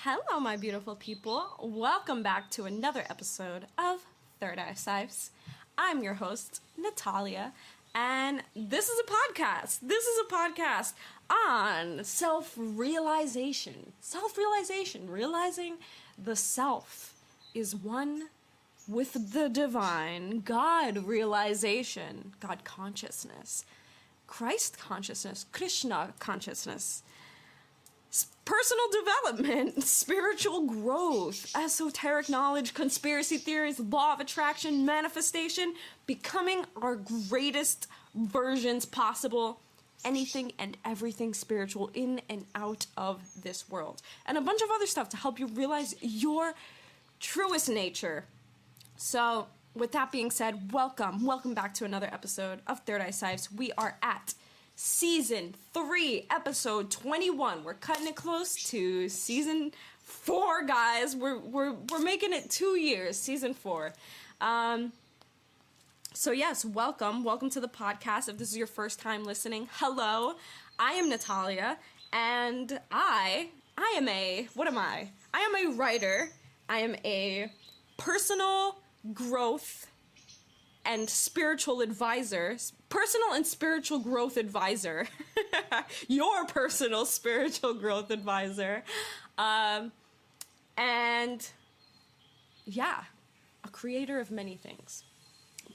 Hello, my beautiful people. Welcome back to another episode of ThirdEyeCyphs. I'm your host, Natalia, and this is a podcast. This is a podcast on self-realization. Self-realization, realizing the self is one with the divine, God realization, God consciousness, Christ consciousness, Krishna consciousness, personal development, spiritual growth, esoteric knowledge, conspiracy theories, law of attraction, manifestation, becoming our greatest versions possible, anything and everything spiritual in and out of this world, and a bunch of other stuff to help you realize your truest nature. So, with that being said, welcome back to another episode of ThirdEyeCyphs. We are at Season 3, Episode 21. We're cutting it close to Season 4, guys. We're making it 2 years, Season 4. So yes, welcome to the podcast. If this is your first time listening, hello. I am Natalia, and I am a, what am I? I am a writer. I am a personal growth and spiritual advisor, personal and spiritual growth advisor, your personal spiritual growth advisor, and yeah, a creator of many things.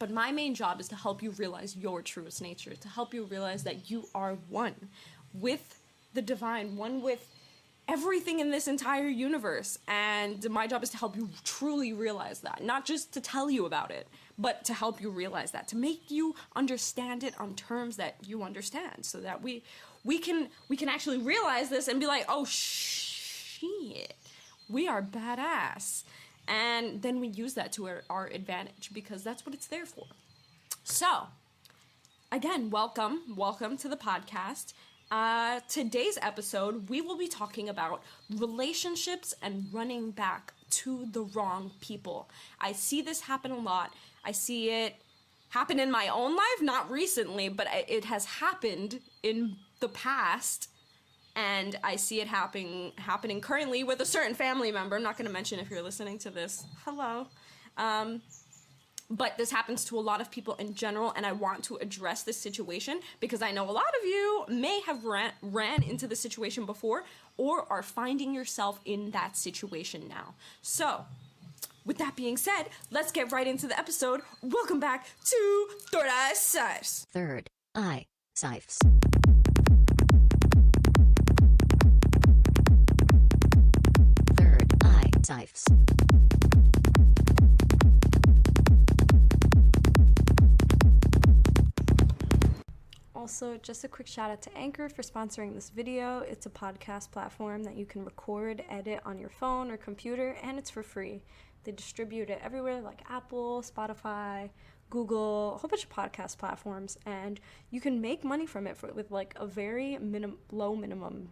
But my main job is to help you realize your truest nature, to help you realize that you are one with the divine, one with everything in this entire universe. And my job is to help you truly realize that, not just to tell you about it, but to help you realize that, to make you understand it on terms that you understand, so that we can actually realize this and be like, oh shit, we are badass. And then we use that to our advantage, because that's what it's there for. So, again, welcome to the podcast. Today's episode, we will be talking about relationships and running back to the wrong people. I see this happen a lot. I see it happen in my own life, not recently, but it has happened in the past. And I see it happening currently with a certain family member. I'm not going to mention if you're listening to this. Hello. But this happens to a lot of people in general, and I want to address this situation because I know a lot of you may have ran into this situation before or are finding yourself in that situation now. So, with that being said, let's get right into the episode. Welcome back to ThirdEyeCyphs. ThirdEyeCyphs. ThirdEyeCyphs. Also, just a quick shout out to Anchor for sponsoring this video. It's a podcast platform that you can record, edit on your phone or computer, and it's for free. They distribute it everywhere, like Apple, Spotify, Google, a whole bunch of podcast platforms, and you can make money from it with like a very low minimum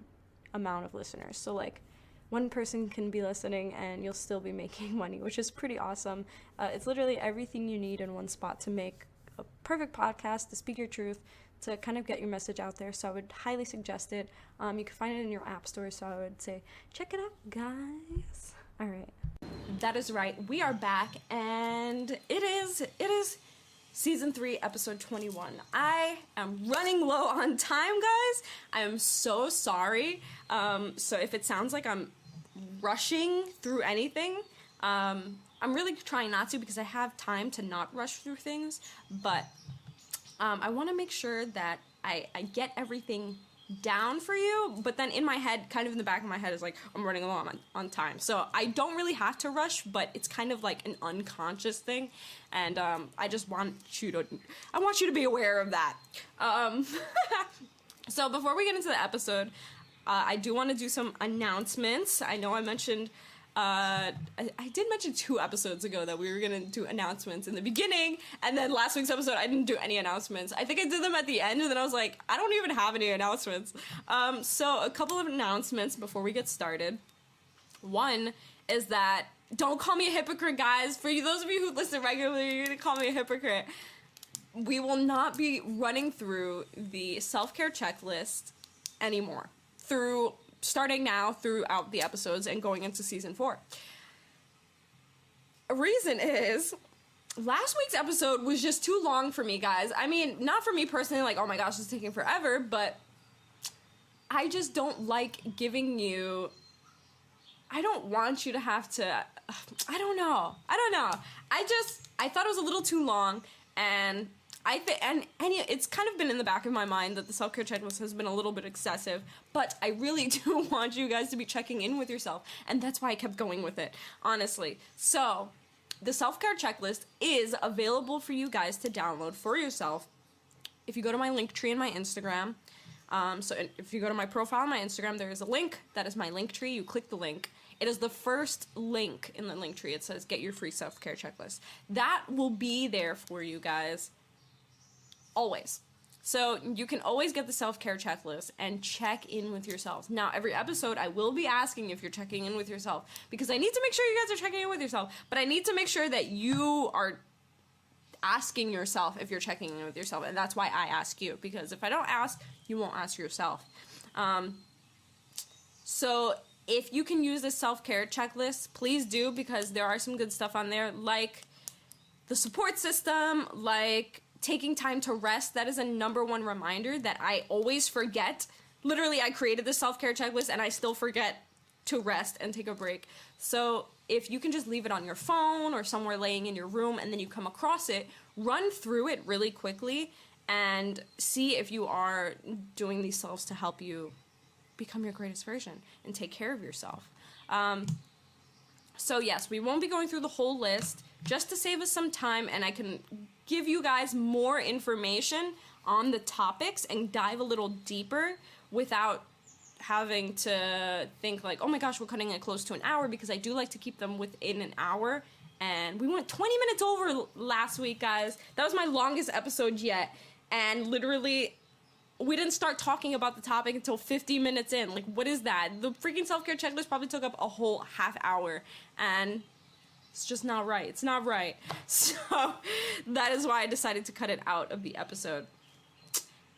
amount of listeners. So like one person can be listening and you'll still be making money, which is pretty awesome. It's literally everything you need in one spot to make a perfect podcast, to speak your truth, to kind of get your message out there. So I would highly suggest it. You can find it in your app store, so I would say check it out, guys. All right, that is right, we are back, and it is Season 3, Episode 21. I am running low on time, guys. I am so sorry. So if it sounds like I'm rushing through anything, I'm really trying not to, because I have time to not rush through things, but I want to make sure that I get everything down for you, but then in my head, kind of in the back of my head, is like, I'm running low on time. So I don't really have to rush, but it's kind of like an unconscious thing, and I just want you to be aware of that. So before we get into the episode, I do want to do some announcements. I know I mentioned I did mention 2 episodes ago that we were going to do announcements in the beginning, and then last week's episode I didn't do any announcements. I think I did them at the end, and then I was like, I don't even have any announcements. So a couple of announcements before we get started. One is that, don't call me a hypocrite, guys. For those of you who listen regularly, you're going to call me a hypocrite. We will not be running through the self-care checklist anymore through starting now throughout the episodes and going into season 4. A reason is last week's episode was just too long for me, guys. I mean, not for me personally, like, oh my gosh, it's taking forever, but I just don't like giving you, I don't want you to have to, I don't know. I thought it was a little too long, and it's kind of been in the back of my mind that the self-care checklist has been a little bit excessive, but I really do want you guys to be checking in with yourself, and that's why I kept going with it, honestly. So, the self-care checklist is available for you guys to download for yourself if you go to my link tree in my Instagram. So if you go to my profile on my Instagram, there is a link. That is my link tree. You click the link. It is the first link in the link tree. It says, get your free self-care checklist. That will be there for you guys always. So you can always get the self-care checklist and check in with yourselves. Now, every episode, I will be asking if you're checking in with yourself, because I need to make sure you guys are checking in with yourself, but I need to make sure that you are asking yourself if you're checking in with yourself, and that's why I ask you, because if I don't ask, you won't ask yourself. So if you can use this self-care checklist, please do, because there are some good stuff on there, like the support system, like taking time to rest. That is a #1 reminder that I always forget. Literally, I created this self-care checklist and I still forget to rest and take a break. So if you can just leave it on your phone or somewhere laying in your room and then you come across it, run through it really quickly and see if you are doing these selves to help you become your greatest version and take care of yourself. So yes, we won't be going through the whole list, just to save us some time, and I can give you guys more information on the topics and dive a little deeper without having to think like, oh my gosh, we're cutting it close to an hour, because I do like to keep them within an hour. And we went 20 minutes over last week, guys. That was my longest episode yet. And literally, we didn't start talking about the topic until 50 minutes in. Like, what is that? The freaking self-care checklist probably took up a whole half hour. And it's just not right. It's not right. So that is why I decided to cut it out of the episode.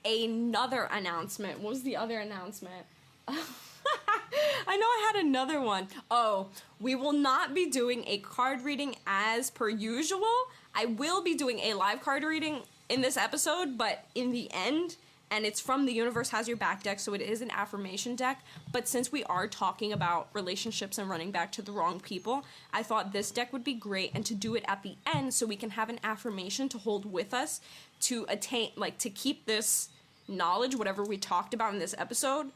Another announcement. What was the other announcement? I know I had another one. Oh, we will not be doing a card reading as per usual. I will be doing a live card reading in this episode, but in the end, and it's from the Universe Has Your Back deck, so it is an affirmation deck, but since we are talking about relationships and running back to the wrong people, I thought this deck would be great, and to do it at the end so we can have an affirmation to hold with us to attain, like, to keep this knowledge, whatever we talked about in this episode,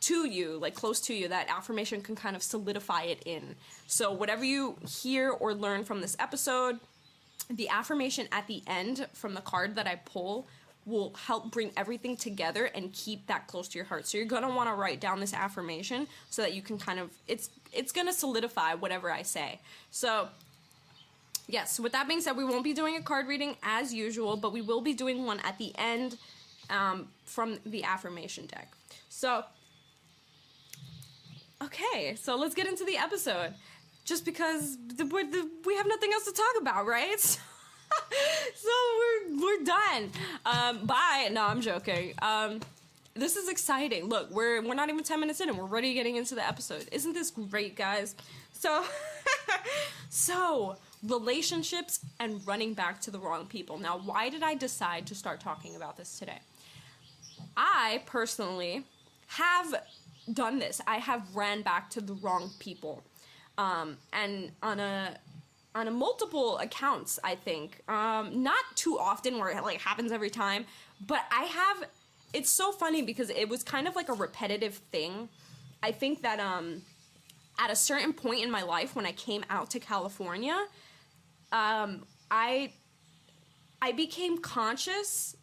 to you, like close to you, that affirmation can kind of solidify it in. So whatever you hear or learn from this episode, the affirmation at the end from the card that I pull will help bring everything together and keep that close to your heart. So you're going to want to write down this affirmation so that you can kind of, it's going to solidify whatever I say. So yes, with that being said, we won't be doing a card reading as usual, but we will be doing one at the end from the affirmation deck. So okay, so let's get into the episode. Just because we have nothing else to talk about, right? So we're done. Bye. No, I'm joking. This is exciting. Look, we're not even 10 minutes in and we're already getting into the episode. Isn't this great, guys? So, relationships and running back to the wrong people. Now, why did I decide to start talking about this today? I personally have done this. I have ran back to the wrong people, and on a multiple accounts, I think, not too often where it like happens every time, but I have. It's so funny because it was kind of like a repetitive thing. I think that at a certain point in my life when I came out to California, I became conscious.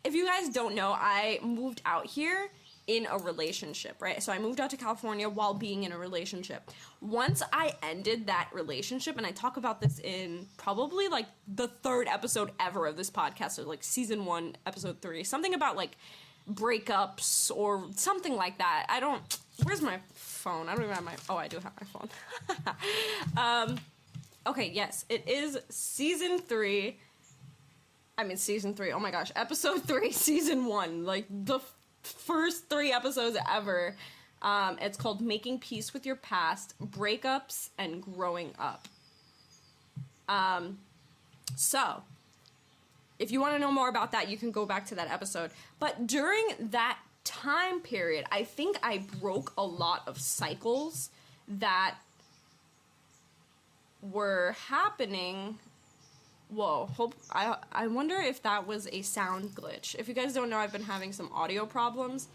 If you guys don't know, I moved out here in a relationship, right? So I moved out to California while being in a relationship. Once I ended that relationship, and I talk about this in probably like the 3rd episode ever of this podcast, or like season 1, episode 3, something about like breakups or something like that. Where's my phone? I don't even have I do have my phone. Okay, yes, it is season 3, oh my gosh, episode 3, season 1, like the first 3 episodes ever. It's called Making Peace with Your Past, Breakups, and Growing Up. So, if you want to know more about that, you can go back to that episode. But during that time period, I think I broke a lot of cycles that were happening. Whoa, I wonder if that was a sound glitch. If you guys don't know, I've been having some audio problems,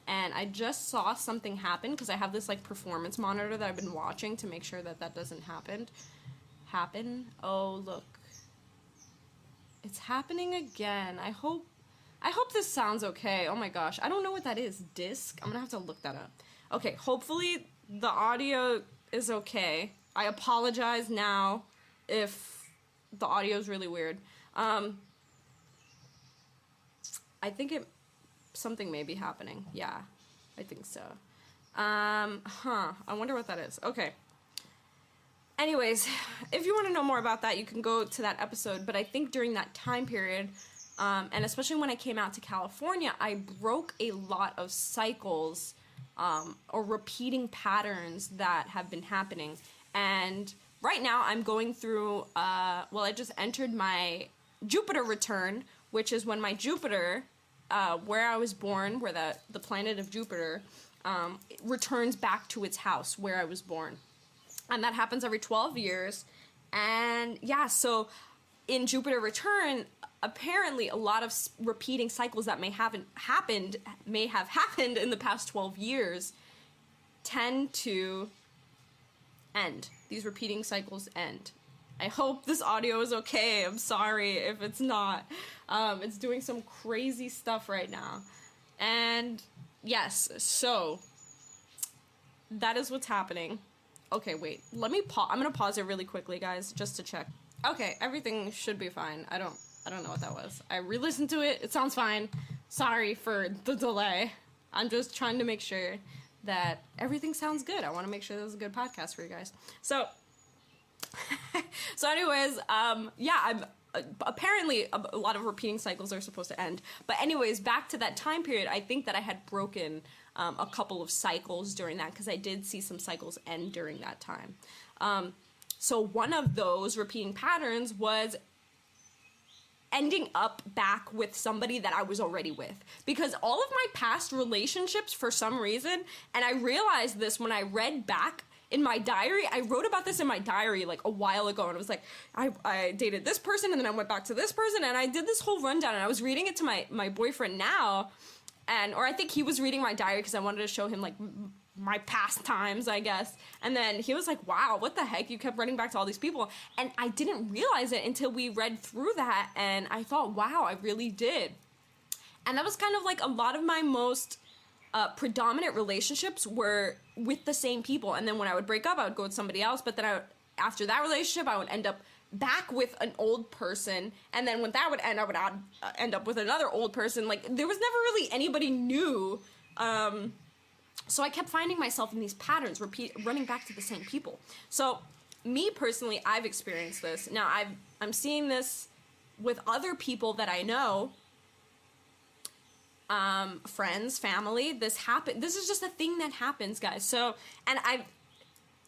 and I just saw something happen because I have this like performance monitor that I've been watching to make sure that that doesn't happen. Oh, look. It's happening again. I hope this sounds okay. Oh my gosh. I don't know what that is. Disc? I'm gonna have to look that up. Okay, hopefully the audio is okay. I apologize now if the audio is really weird. I think something may be happening. Yeah, I think so. I wonder what that is. Okay. Anyways, if you want to know more about that, you can go to that episode. But I think during that time period, and especially when I came out to California, I broke a lot of cycles or repeating patterns that have been happening. And right now I'm going through, I just entered my Jupiter return, which is when my Jupiter, where I was born, where the planet of Jupiter, returns back to its house where I was born. And that happens every 12 years. And yeah, so in Jupiter return, apparently a lot of repeating cycles that may have happened in the past 12 years tend to end. These repeating cycles end. I hope this audio is okay. I'm sorry if it's not. It's doing some crazy stuff right now. And yes, so that is what's happening. Okay, wait. Let me pause. I'm gonna pause it really quickly, guys, just to check. Okay, everything should be fine. I don't know what that was. I re-listened to it. It sounds fine. Sorry for the delay. I'm just trying to make sure that everything sounds good. I want to make sure this is a good podcast for you guys. So anyways, I'm apparently a lot of repeating cycles are supposed to end. But anyways, back to that time period, I think that I had broken a couple of cycles during that, because I did see some cycles end during that time. So one of those repeating patterns was ending up back with somebody that I was already with. Because all of my past relationships, for some reason, and I realized this when I read back in my diary, I wrote about this in my diary like a while ago, and it was like, I dated this person, and then I went back to this person, and I did this whole rundown, and I was reading it to my boyfriend now, or I think he was reading my diary because I wanted to show him like my past times, I guess. And then he was like, wow, what the heck? You kept running back to all these people. And I didn't realize it until we read through that, and I thought, wow, I really did. And that was kind of like a lot of my most predominant relationships were with the same people. And then when I would break up, I would go with somebody else. But then after that relationship, I would end up back with an old person. And then when that would end, I would end up with another old person. Like, there was never really anybody new. So I kept finding myself in these patterns, running back to the same people. So me personally, I've experienced this. Now I'm seeing this with other people that I know, friends, family. This is just a thing that happens, guys. So, and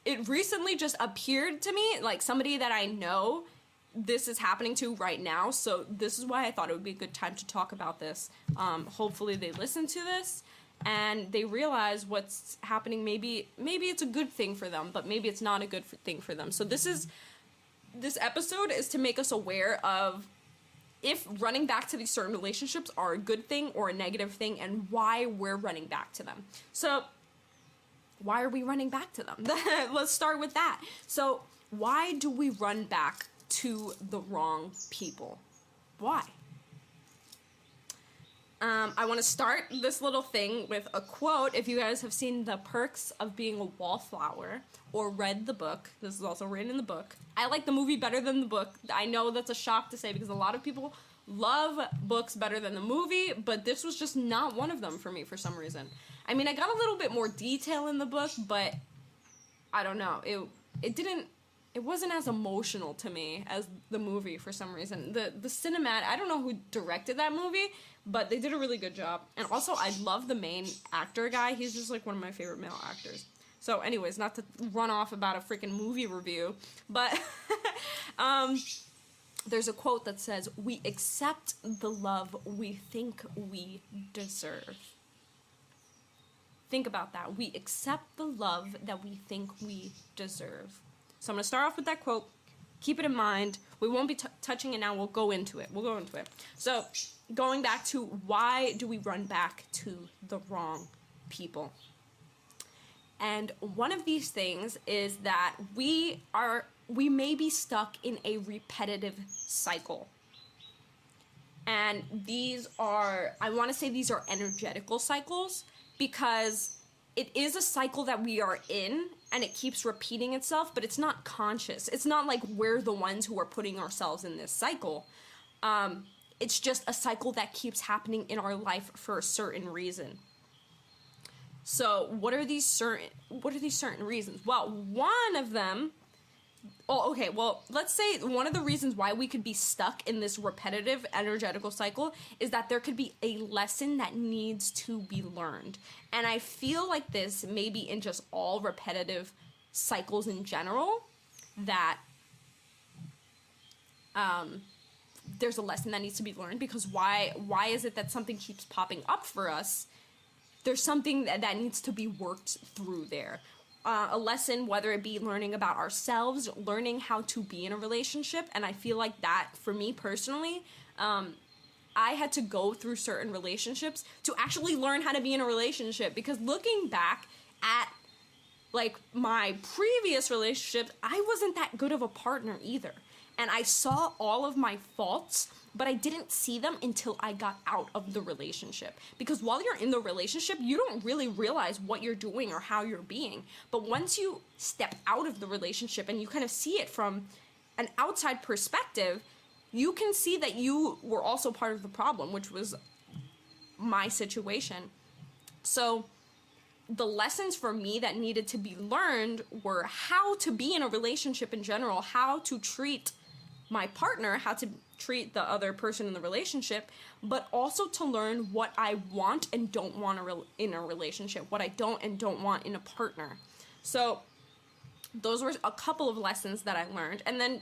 it recently just appeared to me, like somebody that I know, this is happening to right now. So this is why I thought it would be a good time to talk about this. Hopefully they listen to this and they realize what's happening. Maybe it's a good thing for them, but maybe it's not a good thing for them. So this episode is to make us aware of if running back to these certain relationships are a good thing or a negative thing, and why we're running back to them. So why are we running back to them? Let's start with that. So why do we run back to the wrong people? Why? I want to start this little thing with a quote. If you guys have seen The Perks of Being a Wallflower or read the book, this is also written in the book. I like the movie better than the book. I know that's a shock to say because a lot of people love books better than the movie, but this was just not one of them for me for some reason. I mean, I got a little bit more detail in the book, but I don't know. It didn't it wasn't as emotional to me as the movie for some reason. The cinematic, I don't know who directed that movie, but they did a really good job. And also, I love the main actor guy. He's just like one of my favorite male actors. So anyways, not to run off about a freaking movie review, but there's a quote that says, "We accept the love we think we deserve." Think about that. We accept the love that we think we deserve. So I'm going to start off with that quote. Keep it in mind. We won't be touching it now. We'll go into it. So going back to, why do we run back to the wrong people? And one of these things is that we may be stuck in a repetitive cycle. And I want to say these are energetical cycles, because it is a cycle that we are in, and it keeps repeating itself, but it's not conscious. It's not like we're the ones who are putting ourselves in this cycle. It's just a cycle that keeps happening in our life for a certain reason. So what are these certain reasons? Well, one of them, let's say one of the reasons why we could be stuck in this repetitive energetical cycle is that there could be a lesson that needs to be learned. And I feel like this maybe in just all repetitive cycles in general, that there's a lesson that needs to be learned, because why is it that something keeps popping up for us? There's something that needs to be worked through there. A lesson, whether it be learning about ourselves, learning how to be in a relationship. And I feel like that, for me personally, I had to go through certain relationships to actually learn how to be in a relationship. Because looking back at, like, my previous relationships, I wasn't that good of a partner either. And I saw all of my faults, but I didn't see them until I got out of the relationship. Because while you're in the relationship, you don't really realize what you're doing or how you're being. But once you step out of the relationship and you kind of see it from an outside perspective, you can see that you were also part of the problem, which was my situation. So the lessons for me that needed to be learned were how to be in a relationship in general, how to treat my partner, how to treat the other person in the relationship, but also to learn what I want and don't want in a relationship, what I don't and don't want in a partner. So those were a couple of lessons that I learned. And then,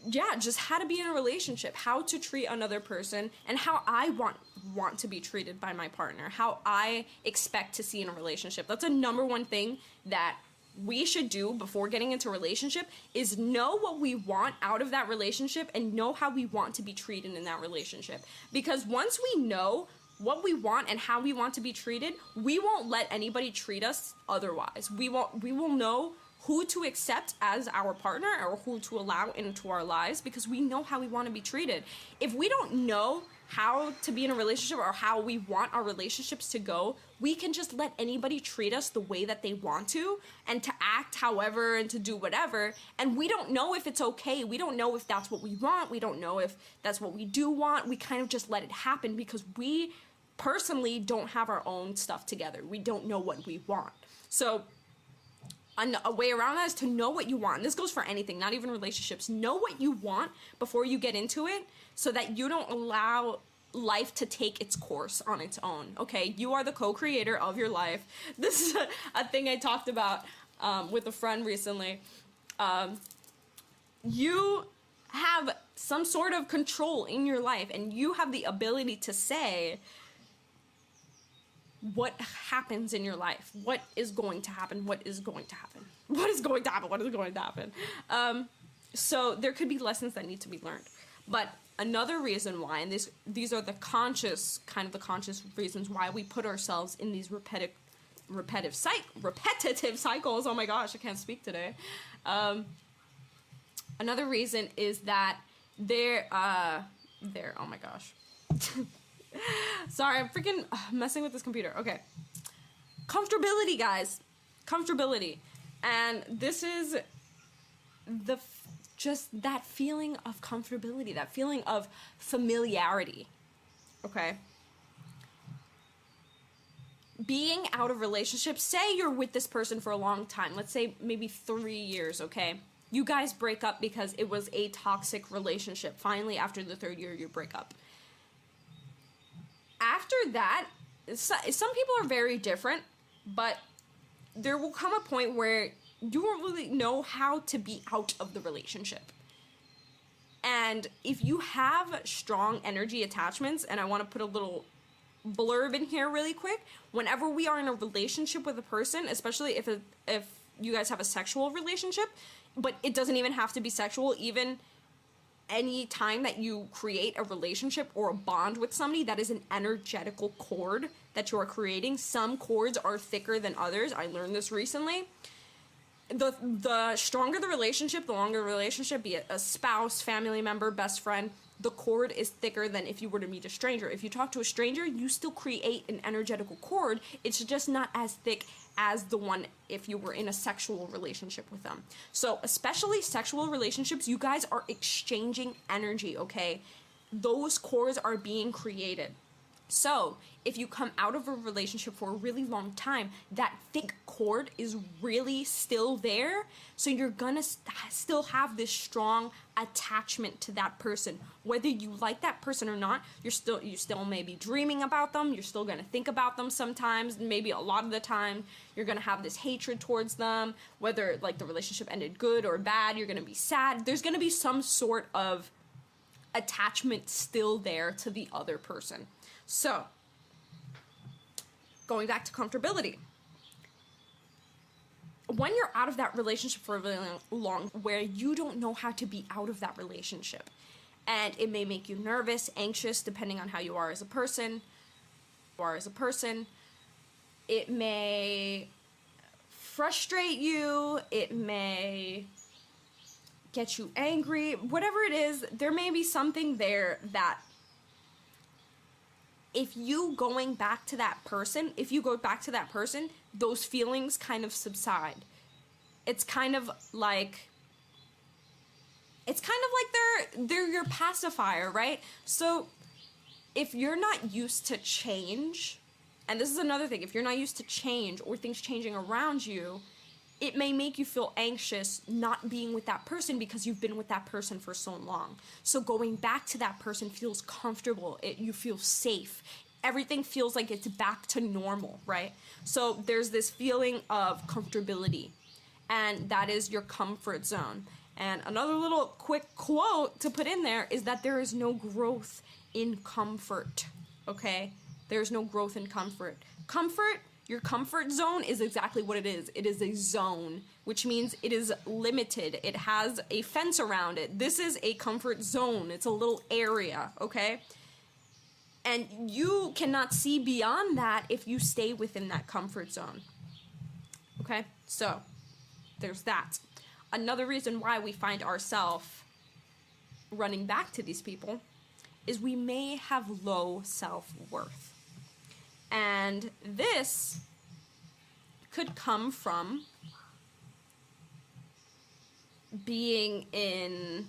yeah, just how to be in a relationship, how to treat another person, and how I want to be treated by my partner, how I expect to see in a relationship. That's a number one thing that we should do before getting into a relationship, is know what we want out of that relationship and know how we want to be treated in that relationship. Because once we know what we want and how we want to be treated, we won't let anybody treat us otherwise. We will know who to accept as our partner or who to allow into our lives, because we know how we want to be treated. If we don't know how to be in a relationship or how we want our relationships to go, we can just let anybody treat us the way that they want to, and to act however and to do whatever, and we don't know if it's okay. We don't know if that's what we want. We don't know if that's what we do want. We kind of just let it happen because we personally don't have our own stuff together. We don't know what we want. So a way around that is to know what you want. And this goes for anything, not even relationships. Know what you want before you get into it, so that you don't allow life to take its course on its own, okay? You are the co-creator of your life. This is a thing I talked about with a friend recently. You have some sort of control in your life, and you have the ability to say what happens in your life, what is going to happen, what is going to happen, what is going to happen, what is going to happen. So there could be lessons that need to be learned. But another reason why, and these are the conscious reasons why we put ourselves in these repetitive cycles. Oh my gosh, I can't speak today. Another reason is that oh my gosh. Sorry, I'm freaking messing with this computer. Okay. Comfortability, guys. Comfortability. And this is just that feeling of comfortability, that feeling of familiarity. Okay? Being out of relationships, say you're with this person for a long time. Let's say maybe 3 years, okay? you guys break up because it was a toxic relationship. Finally, after the 3rd year, you break up. After that, some people are very different, but there will come a point where you won't really know how to be out of the relationship. And if you have strong energy attachments, and I want to put a little blurb in here really quick, whenever we are in a relationship with a person, especially if you guys have a sexual relationship, but it doesn't even have to be sexual, even any time that you create a relationship or a bond with somebody, that is an energetical cord that you are creating. Some cords are thicker than others. I learned this recently. The stronger the relationship, the longer the relationship, be it a spouse, family member, best friend, the cord is thicker than if you were to meet a stranger. If you talk to a stranger, you still create an energetical cord. It's just not as thick as the one if you were in a sexual relationship with them. So especially sexual relationships, you guys are exchanging energy, okay? Those cords are being created. So if you come out of a relationship for a really long time, that thick cord is really still there. So you're gonna still have this strong attachment to that person. Whether you like that person or not, you still may be dreaming about them. You're still gonna think about them sometimes. Maybe a lot of the time, you're gonna have this hatred towards them. Whether like the relationship ended good or bad, you're gonna be sad. There's gonna be some sort of attachment still there to the other person. So, going back to comfortability. When you're out of that relationship for a really long, where you don't know how to be out of that relationship, and it may make you nervous, anxious, depending on how you are as a person, it may frustrate you, it may get you angry, whatever it is, there may be something there that if you go back to that person, those feelings kind of subside. It's kind of like they're your pacifier, right? So if you're not used to change, and this is another thing, if you're not used to change or things changing around you, it may make you feel anxious not being with that person because you've been with that person for so long. So going back to that person feels comfortable. You feel safe. Everything feels like it's back to normal, right? So there's this feeling of comfortability, and that is your comfort zone. And another little quick quote to put in there is that there is no growth in comfort, okay? There's no growth in comfort. Your comfort zone is exactly what it is. It is a zone, which means it is limited. It has a fence around it. This is a comfort zone. It's a little area, okay? And you cannot see beyond that if you stay within that comfort zone, okay? So, there's that. Another reason why we find ourselves running back to these people is we may have low self-worth. And this could come from being in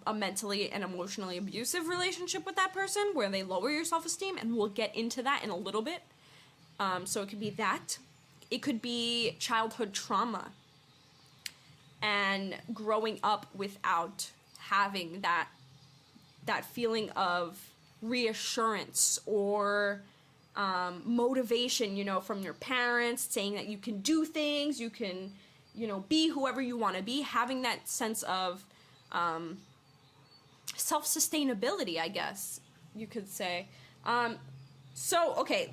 a mentally and emotionally abusive relationship with that person where they lower your self-esteem, and we'll get into that in a little bit. So it could be that. It could be childhood trauma and growing up without having that feeling of reassurance or motivation, from your parents, saying that you can do things, you can, be whoever you want to be, having that sense of self-sustainability, I guess you could say. So, okay,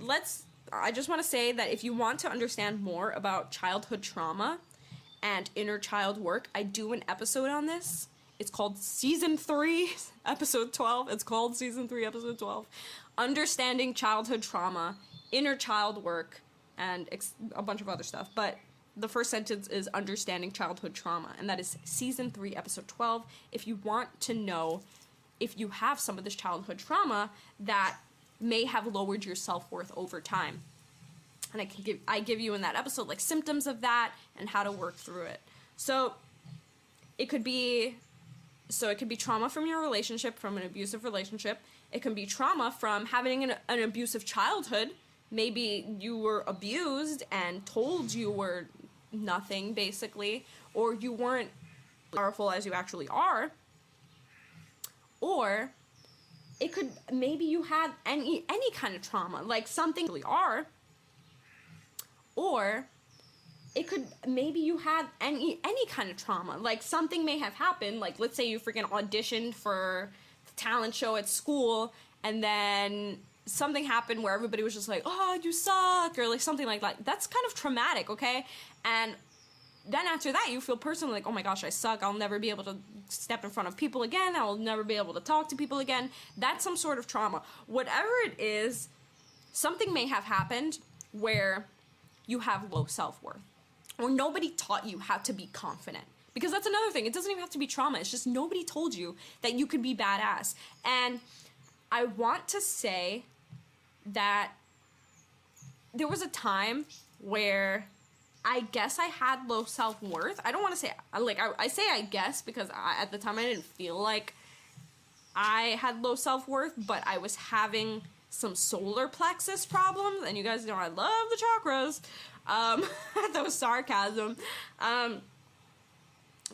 I just want to say that if you want to understand more about childhood trauma and inner child work, I do an episode on this. It's called Season 3, Episode 12. It's called Season 3, Episode 12. Understanding Childhood Trauma, Inner Child Work, and a bunch of other stuff. But the first sentence is Understanding Childhood Trauma, and that is Season 3, Episode 12. If you want to know if you have some of this childhood trauma that may have lowered your self-worth over time. And I give you in that episode, like, symptoms of that and how to work through it. So it could be trauma from your relationship, from an abusive relationship. It can be trauma from having an abusive childhood. Maybe you were abused and told you were nothing, basically, or you weren't powerful as you actually are, or it could, maybe you had any kind of trauma, like something you really are, or it could, maybe you had any kind of trauma, like something may have happened, like let's say you freaking auditioned for the talent show at school, and then something happened where everybody was just like, oh, you suck, or like something like that. That's kind of traumatic, okay? And then after that, you feel personally like, oh my gosh, I suck, I'll never be able to step in front of people again, I'll never be able to talk to people again. That's some sort of trauma. Whatever it is, something may have happened where you have low self-worth, or nobody taught you how to be confident. Because that's another thing, it doesn't even have to be trauma, it's just nobody told you that you could be badass. And I want to say that there was a time where I guess I had low self-worth. I don't want to say, like, I say I guess because at the time I didn't feel like I had low self-worth, but I was having some solar plexus problems, and you guys know I love the chakras. That was sarcasm.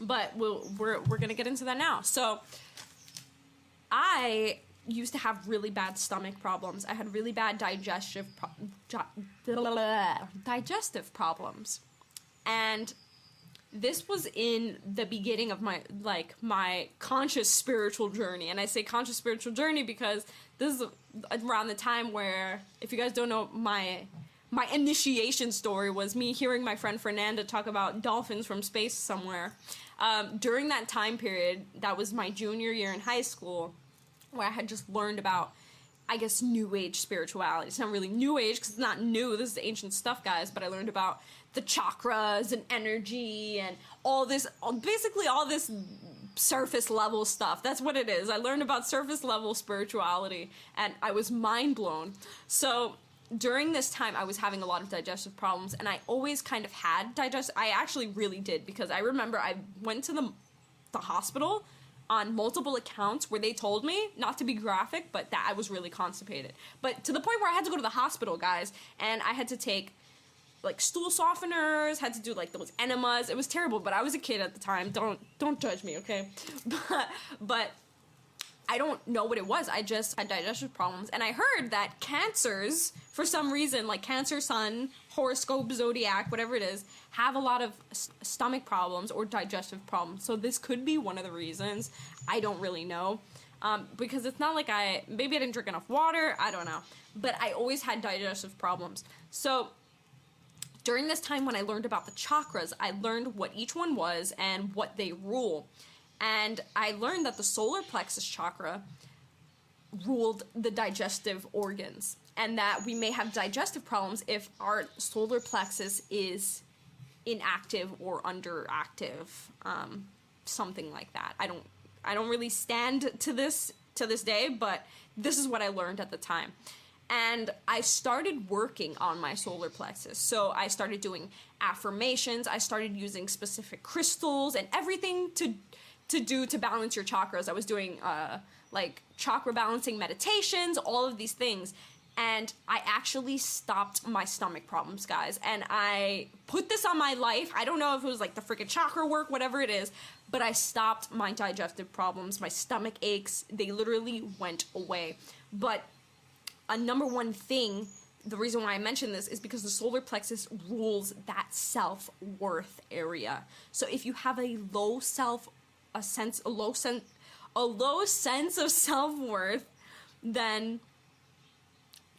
But we're gonna get into that now. So I used to have really bad stomach problems. I had really bad digestive problems. And this was in the beginning of my conscious spiritual journey. And I say conscious spiritual journey because this is around the time where, if you guys don't know, my initiation story was me hearing my friend Fernanda talk about dolphins from space somewhere. During that time period, that was my junior year in high school, where I had just learned about, I guess, new age spirituality. It's not really new age because it's not new, this is ancient stuff, guys, but I learned about the chakras and energy and all this, basically all this surface level stuff. That's what it is. I learned about surface level spirituality, and I was mind blown. So during this time, I was having a lot of digestive problems, and I always kind of had I actually really did, because I remember I went to the hospital on multiple accounts where they told me, not to be graphic, but that I was really constipated. But to the point where I had to go to the hospital, guys, and I had to take, like, stool softeners, had to do, like, those enemas. It was terrible, but I was a kid at the time. Don't judge me, okay? But I don't know what it was. I just had digestive problems. And I heard that cancers, for some reason, like Cancer, Sun, horoscope, zodiac, whatever it is, have a lot of stomach problems or digestive problems. So this could be one of the reasons. I don't really know. Because it's not like maybe I didn't drink enough water. I don't know. But I always had digestive problems. So during this time when I learned about the chakras, I learned what each one was and what they rule. And I learned that the solar plexus chakra ruled the digestive organs, and that we may have digestive problems if our solar plexus is inactive or underactive, something like that. I don't really stand to this day, but this is what I learned at the time. And I started working on my solar plexus. So I started doing affirmations, I started using specific crystals and everything to balance your chakras. I was doing like chakra balancing meditations, all of these things, and I actually stopped my stomach problems, guys. And I put this on my life. I don't know if it was like the freaking chakra work, whatever it is, but I stopped my digestive problems, my stomach aches. They literally went away. But a number one thing, the reason why I mention this is because the solar plexus rules that self-worth area. So if you have a low sense of self-worth, then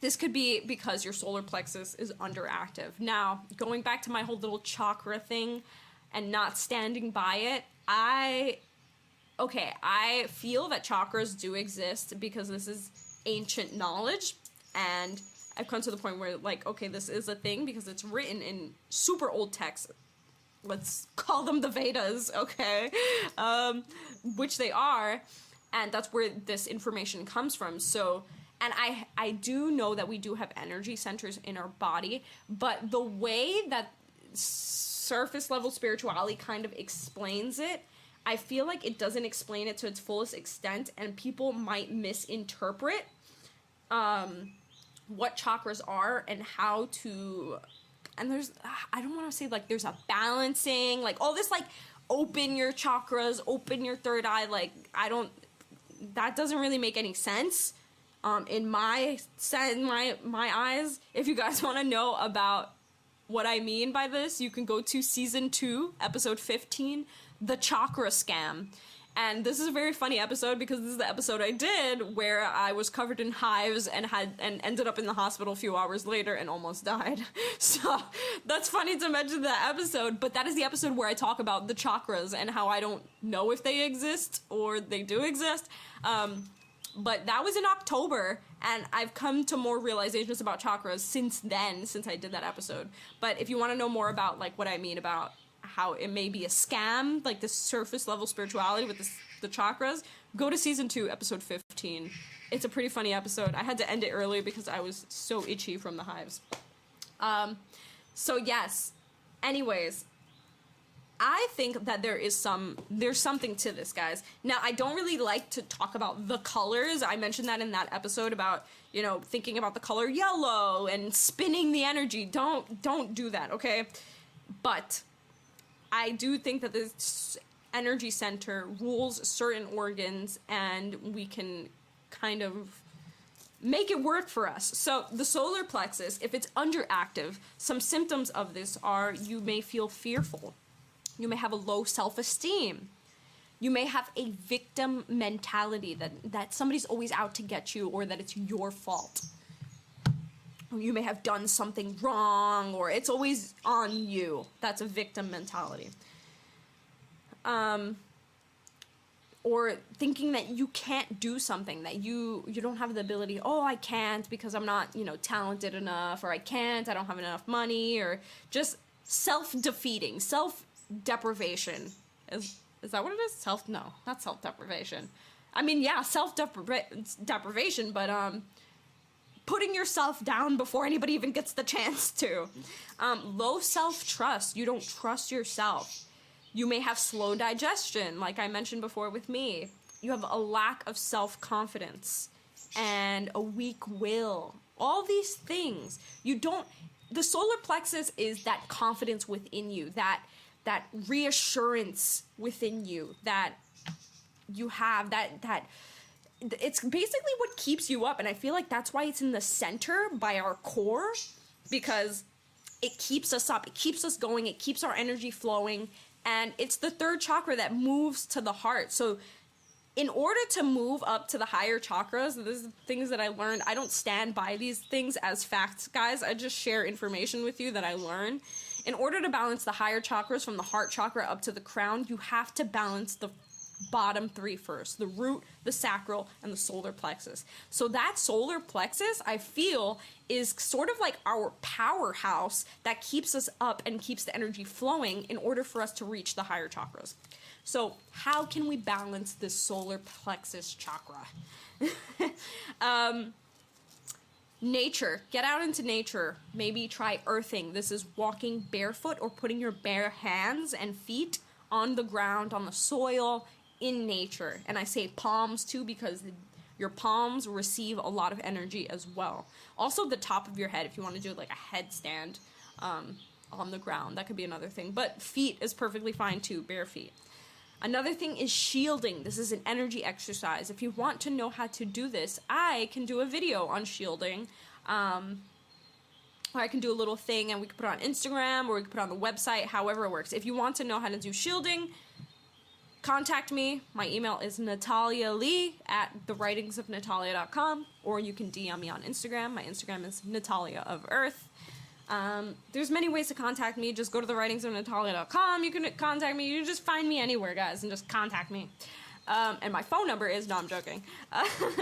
this could be because your solar plexus is underactive. Now, going back to my whole little chakra thing and not standing by it, I feel that chakras do exist because this is ancient knowledge, and I've come to the point where, like, okay, this is a thing because it's written in super old texts. Let's call them the Vedas, okay? Which they are, and that's where this information comes from. So, and I do know that we do have energy centers in our body, but the way that surface level spirituality kind of explains it, I feel like it doesn't explain it to its fullest extent, and people might misinterpret what chakras are and how to and there's, I don't want to say like there's a balancing, like all this like open your chakras, open your third eye, like that doesn't really make any sense in my eyes. If you guys want to know about what I mean by this, you can go to season 2, episode 15, The Chakra Scam. And this is a very funny episode because this is the episode I did where I was covered in hives and ended up in the hospital a few hours later and almost died. So that's funny to mention that episode, but that is the episode where I talk about the chakras and how I don't know if they exist or they do exist. But that was in October, and I've come to more realizations about chakras since then, since I did that episode. But if you want to know more about like what I mean about how it may be a scam, like the surface level spirituality with the chakras, go to season 2, episode 15. It's a pretty funny episode. I had to end it early because I was so itchy from the hives. So yes, anyways, I think that there's something to this, guys. Now, I don't really like to talk about the colors. I mentioned that in that episode about, you know, thinking about the color yellow and spinning the energy. Don't do that, okay? But I do think that this energy center rules certain organs, and we can kind of make it work for us. So the solar plexus, if it's underactive, some symptoms of this are you may feel fearful. You may have a low self-esteem. You may have a victim mentality that somebody's always out to get you or that it's your fault. Or you may have done something wrong or it's always on you. That's a victim mentality. Or thinking that you can't do something, that you don't have the ability, oh, I can't because I'm not, you know, talented enough, or I don't have enough money, or just self-defeating, self-deprivation. Is that what it is? No, not self-deprivation. I mean, yeah, self-deprivation, but putting yourself down before anybody even gets the chance to. Low self-trust. You don't trust yourself. You may have slow digestion, like I mentioned before with me. You have a lack of self-confidence and a weak will. All these things. The solar plexus is that confidence within you, that reassurance within you, that you have, that it's basically what keeps you up. And I feel like that's why it's in the center by our core, because it keeps us up, it keeps us going, it keeps our energy flowing. And it's the third chakra that moves to the heart. So in order to move up to the higher chakras, this is things that I learned. I don't stand by these things as facts, guys. I just share information with you that I learned. In order to balance the higher chakras from the heart chakra up to the crown, you have to balance the bottom 3 first: the root, the sacral, and the solar plexus. So that solar plexus, I feel, is sort of like our powerhouse that keeps us up and keeps the energy flowing in order for us to reach the higher chakras. So how can we balance this solar plexus chakra? Nature. Get out into nature. Maybe try earthing. This is walking barefoot or putting your bare hands and feet on the ground, on the soil, in nature. And I say palms too because your palms receive a lot of energy as well. Also the top of your head, if you want to do like a headstand on the ground, that could be another thing. But feet is perfectly fine too, bare feet. Another thing is shielding. This is an energy exercise. If you want to know how to do this, I can do a video on shielding. Or I can do a little thing and we can put it on Instagram or we can put it on the website, however it works. If you want to know how to do shielding, contact me. My email is natalialee@thewritingsofnatalia.com, or you can DM me on Instagram. My Instagram is nataliaofearth. There's many ways to contact me. Just go to thewritingsofnatalia.com. You can contact me. You just find me anywhere, guys, and just contact me. And my phone number is, no, I'm joking.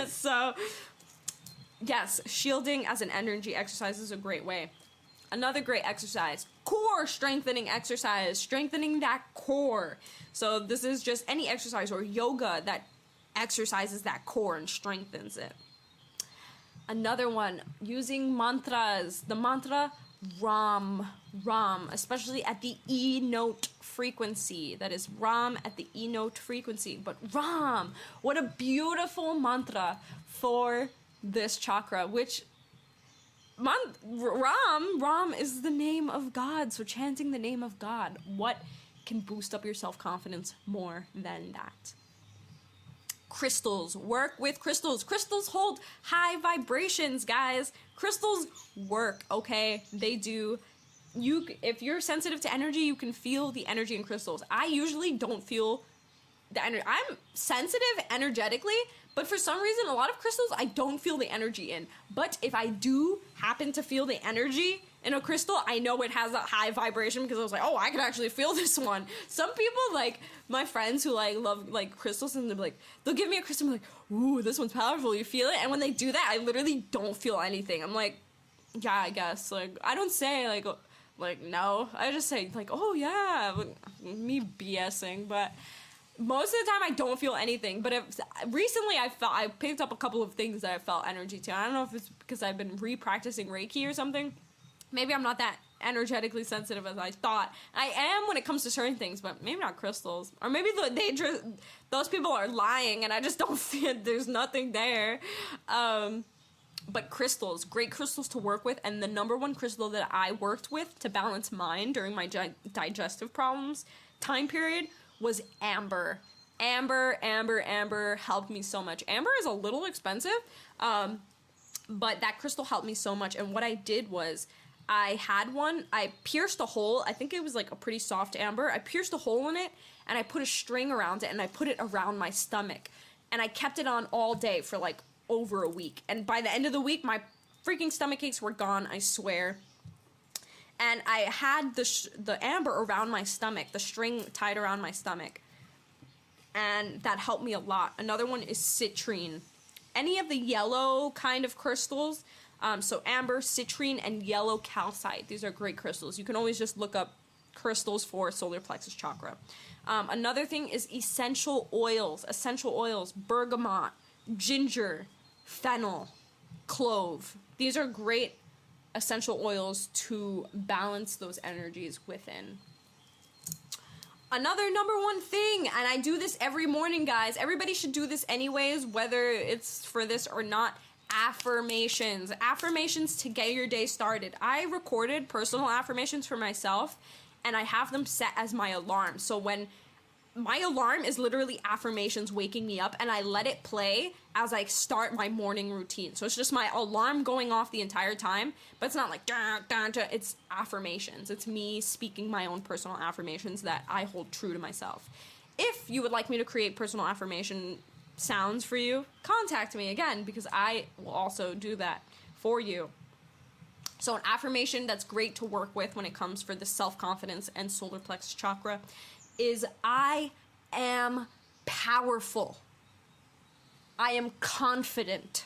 So, yes, shielding as an energy exercise is a great way. Another great exercise, core strengthening exercise, strengthening that core. So this is just any exercise or yoga that exercises that core and strengthens it. Another one, using mantras. The mantra Ram, especially at the E note frequency. That is Ram at the E note frequency. But Ram, what a beautiful mantra for this chakra, which Ram is the name of God. So chanting the name of God, what can boost up your self-confidence more than that? Crystals. Work with crystals. Crystals hold high vibrations, guys. Crystals work, okay? They do. If you're sensitive to energy, you can feel the energy in crystals. I usually don't feel the energy. I'm sensitive energetically, but for some reason, a lot of crystals I don't feel the energy in. But if I do happen to feel the energy in a crystal, I know it has a high vibration because I was like, oh, I can actually feel this one. Some people, like my friends who like love like crystals, and they'll give me a crystal and be like, ooh, this one's powerful, you feel it? And when they do that, I literally don't feel anything. I'm like, yeah, I guess. Like, I don't say like no. I just say like, oh yeah, me BSing, but most of the time I don't feel anything. But recently I picked up a couple of things that I felt energy to. I don't know if it's because I've been re-practicing Reiki or something. Maybe I'm not that energetically sensitive as I thought. I am when it comes to certain things, but maybe not crystals. Or maybe those people are lying and I just don't feel it. There's nothing there. But crystals, great crystals to work with. And the number one crystal that I worked with to balance mine during my digestive problems time period was amber. Amber helped me so much. Amber is a little expensive, but that crystal helped me so much. And what I did was I had one, I pierced a hole. I think it was like a pretty soft amber. I pierced a hole in it and I put a string around it and I put it around my stomach. And I kept it on all day for like over a week. And by the end of the week, my freaking stomach aches were gone, I swear. And I had the amber around my stomach, the string tied around my stomach. And that helped me a lot. Another one is citrine. Any of the yellow kind of crystals, so amber, citrine, and yellow calcite. These are great crystals. You can always just look up crystals for solar plexus chakra. Another thing is essential oils. Essential oils, bergamot, ginger, fennel, clove. These are great essential oils to balance those energies within. Another number one thing, and I do this every morning, guys. Everybody should do this anyways, whether it's for this or not. Affirmations. Affirmations to get your day started. I recorded personal affirmations for myself, and I have them set as my alarm. So when my alarm is literally affirmations waking me up, and I let it play as I start my morning routine. So it's just my alarm going off the entire time, but it's not like, dun, dun, dun. It's affirmations. It's me speaking my own personal affirmations that I hold true to myself. If you would like me to create personal affirmation sounds for you, contact me again, because I will also do that for you. So an affirmation that's great to work with when it comes for the self-confidence and solar plexus chakra is I am powerful. I am confident.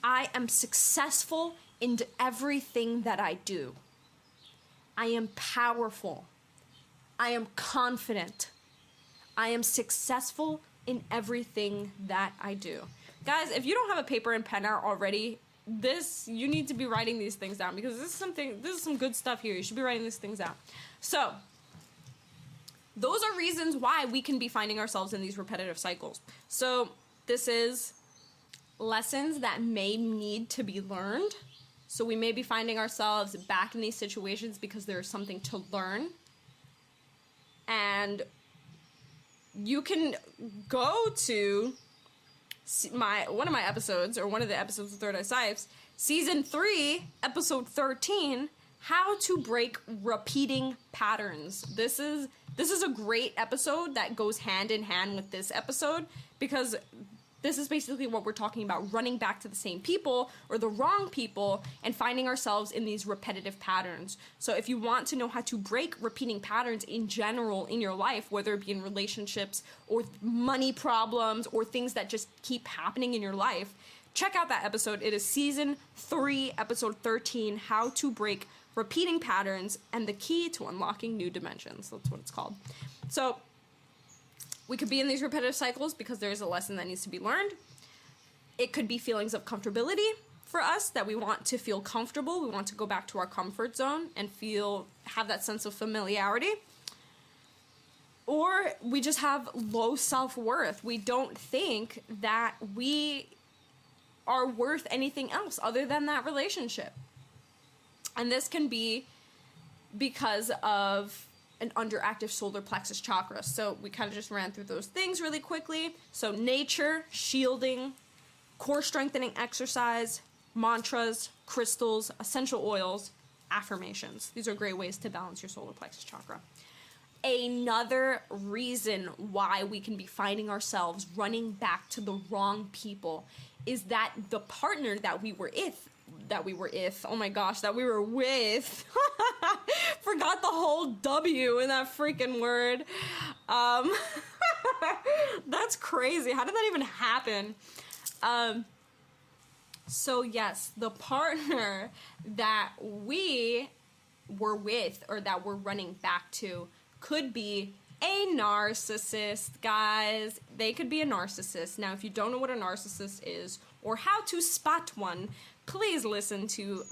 I am successful in everything that I do. I am powerful. I am confident. I am successful in everything that I do. Guys, if you don't have a paper and pen out already, you need to be writing these things down, because this is some good stuff here. You should be writing these things out. So, those are reasons why we can be finding ourselves in these repetitive cycles. So this is lessons that may need to be learned. So we may be finding ourselves back in these situations because there's something to learn. And you can go to one of my episodes, or one of the episodes of ThirdEyeCyphs, Season 3, Episode 13, How to Break Repeating Patterns. This is a great episode that goes hand in hand with this episode, because this is basically what we're talking about, running back to the same people or the wrong people and finding ourselves in these repetitive patterns. So if you want to know how to break repeating patterns in general in your life, whether it be in relationships or money problems or things that just keep happening in your life, check out that episode. It is Season 3, Episode 13, How to Break Repeating Patterns and the Key to Unlocking New Dimensions. That's what it's called. So we could be in these repetitive cycles because there's a lesson that needs to be learned. It could be feelings of comfortability for us, that we want to feel comfortable. We want to go back to our comfort zone and have that sense of familiarity. Or we just have low self-worth. We don't think that we are worth anything else other than that relationship. And this can be because of an underactive solar plexus chakra. So we kind of just ran through those things really quickly. So nature, shielding, core strengthening exercise, mantras, crystals, essential oils, affirmations. These are great ways to balance your solar plexus chakra. Another reason why we can be finding ourselves running back to the wrong people is that the partner that we were with, forgot the whole W in that freaking word. That's crazy. How did that even happen? So yes, the partner that we were with or that we're running back to could be a narcissist, guys. They could be a narcissist. Now, if you don't know what a narcissist is or how to spot one, please listen to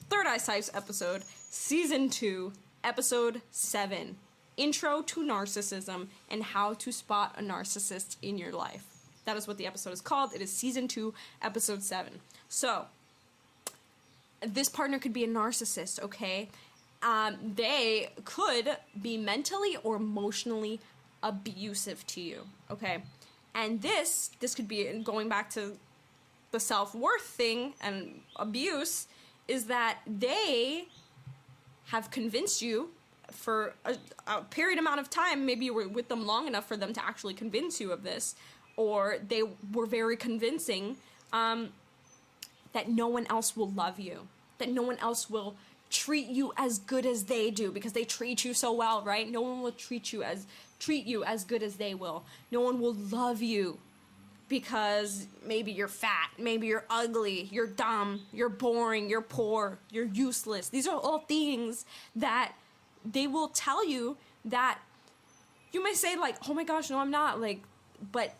ThirdEyeCyphs episode, season 2, episode 7, Intro to Narcissism and How to Spot a Narcissist in Your Life. That is what the episode is called. It is season 2, episode 7. So, this partner could be a narcissist, okay? They could be mentally or emotionally abusive to you, okay? And this could be, going back to the self-worth thing and abuse, is that they have convinced you for a period amount of time, maybe you were with them long enough for them to actually convince you of this, or they were very convincing, that no one else will love you, that no one else will treat you as good as they do because they treat you so well, right? No one will treat you as good as they will. No one will love you because maybe you're fat, maybe you're ugly, you're dumb, you're boring, you're poor, you're useless. These are all things that they will tell you that you may say like, oh my gosh, no, I'm not, like, but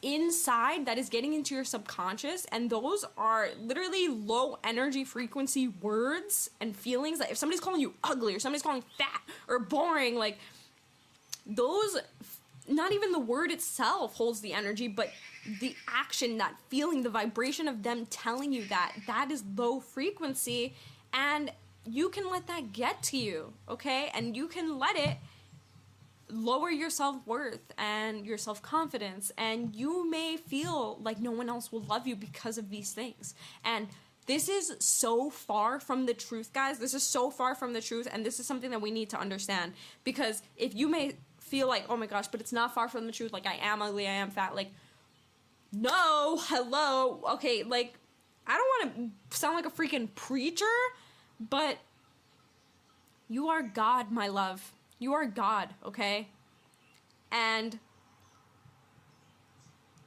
inside that is getting into your subconscious, and those are literally low energy frequency words and feelings. Like if somebody's calling you ugly or somebody's calling you fat or boring, like those, not even the word itself holds the energy, but the action, that feeling, the vibration of them telling you that is low frequency, and you can let that get to you, okay? And you can let it lower your self-worth and your self-confidence, and you may feel like no one else will love you because of these things. And this is so far from the truth, guys. This is so far from the truth, and this is something that we need to understand, because if you may feel like, oh my gosh, but it's not far from the truth, like I am ugly, I am fat, like, no, hello, okay, like, I don't want to sound like a freaking preacher, but you are God, my love. You are God, okay? And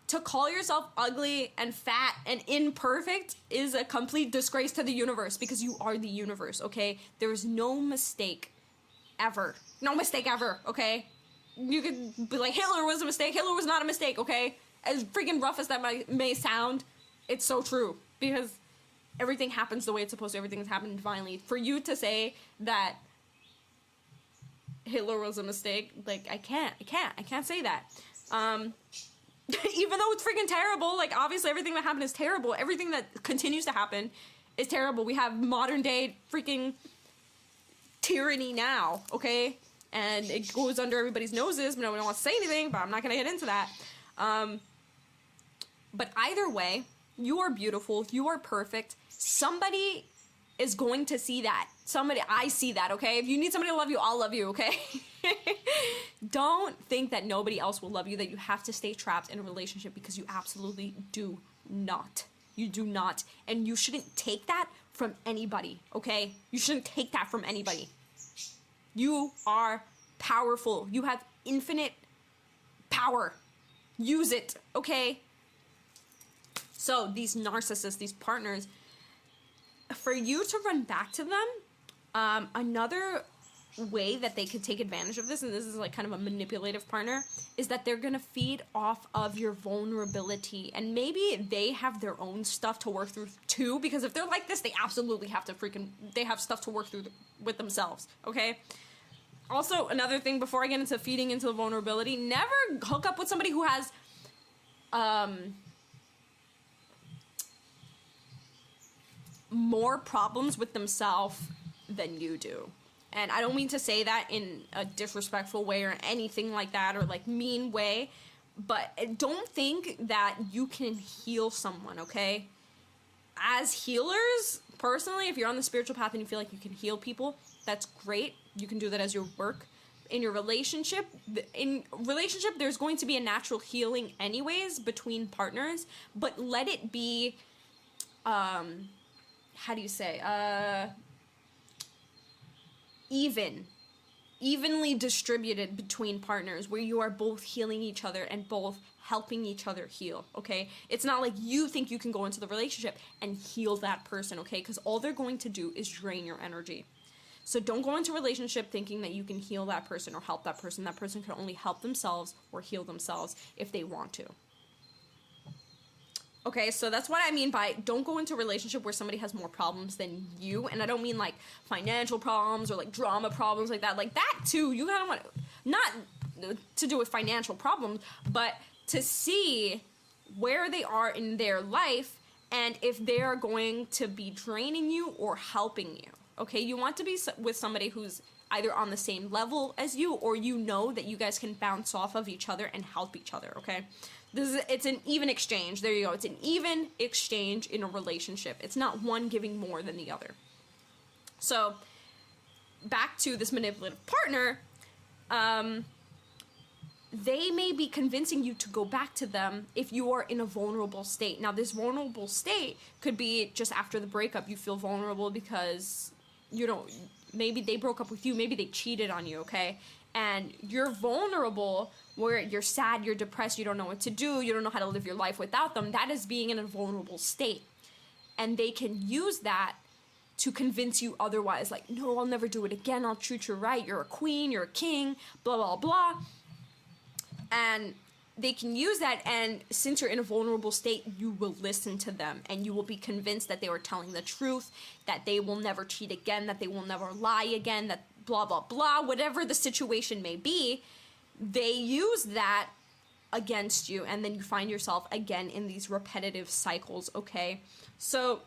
to call yourself ugly and fat and imperfect is a complete disgrace to the universe, because you are the universe, okay? There is no mistake ever. No mistake ever, okay? You could be like, Hitler was a mistake. Hitler was not a mistake, okay? As freaking rough as that may sound, it's so true, because everything happens the way it's supposed to. Everything has happened divinely. For you to say that Hitler was a mistake, like, I can't say that. Even though it's freaking terrible, like, obviously everything that happened is terrible. Everything that continues to happen is terrible. We have modern day freaking tyranny now, okay? And it goes under everybody's noses, but no one wants to say anything, but I'm not gonna get into that. But either way, you are beautiful, you are perfect. Somebody is going to see that. I see that, okay? If you need somebody to love you, I'll love you, okay? Don't think that nobody else will love you, that you have to stay trapped in a relationship, because you absolutely do not. You do not. And you shouldn't take that from anybody, okay? You shouldn't take that from anybody. You are powerful. You have infinite power. Use it, okay? So these narcissists, these partners, for you to run back to them, another way that they could take advantage of this, and this is like kind of a manipulative partner, is that they're gonna feed off of your vulnerability, and maybe they have their own stuff to work through too, because if they're like this, they absolutely have to they have stuff to work through with themselves, okay? Also, another thing before I get into feeding into the vulnerability, never hook up with somebody who has more problems with themselves than you do. And I don't mean to say that in a disrespectful way or anything like that, or like mean way, but don't think that you can heal someone, okay? As healers, personally, if you're on the spiritual path and you feel like you can heal people, that's great. You can do that as your work. In your relationship, there's going to be a natural healing anyways between partners, but let it be, how do you say, evenly distributed between partners, where you are both healing each other and both helping each other heal, okay? It's not like you think you can go into the relationship and heal that person, okay? Because all they're going to do is drain your energy. So don't go into a relationship thinking that you can heal that person or help that person. That person can only help themselves or heal themselves if they want to. Okay, so that's what I mean by don't go into a relationship where somebody has more problems than you. And I don't mean like financial problems or like drama problems like that. Like that too, you kind of want to, not to do with financial problems, but to see where they are in their life and if they are going to be draining you or helping you. Okay, you want to be with somebody who's either on the same level as you, or you know that you guys can bounce off of each other and help each other, okay? It's an even exchange. There you go. It's an even exchange in a relationship. It's not one giving more than the other. So, back to this manipulative partner, they may be convincing you to go back to them if you are in a vulnerable state. Now, this vulnerable state could be just after the breakup. You feel vulnerable because maybe they broke up with you, maybe they cheated on you, okay? And you're vulnerable where you're sad, you're depressed, you don't know what to do, you don't know how to live your life without them. That is being in a vulnerable state. And they can use that to convince you otherwise. Like, no, I'll never do it again, I'll treat you right, you're a queen, you're a king, blah, blah, blah. And they can use that, and since you're in a vulnerable state, you will listen to them, and you will be convinced that they were telling the truth, that they will never cheat again, that they will never lie again, that blah, blah, blah, whatever the situation may be. They use that against you, and then you find yourself again in these repetitive cycles, okay? So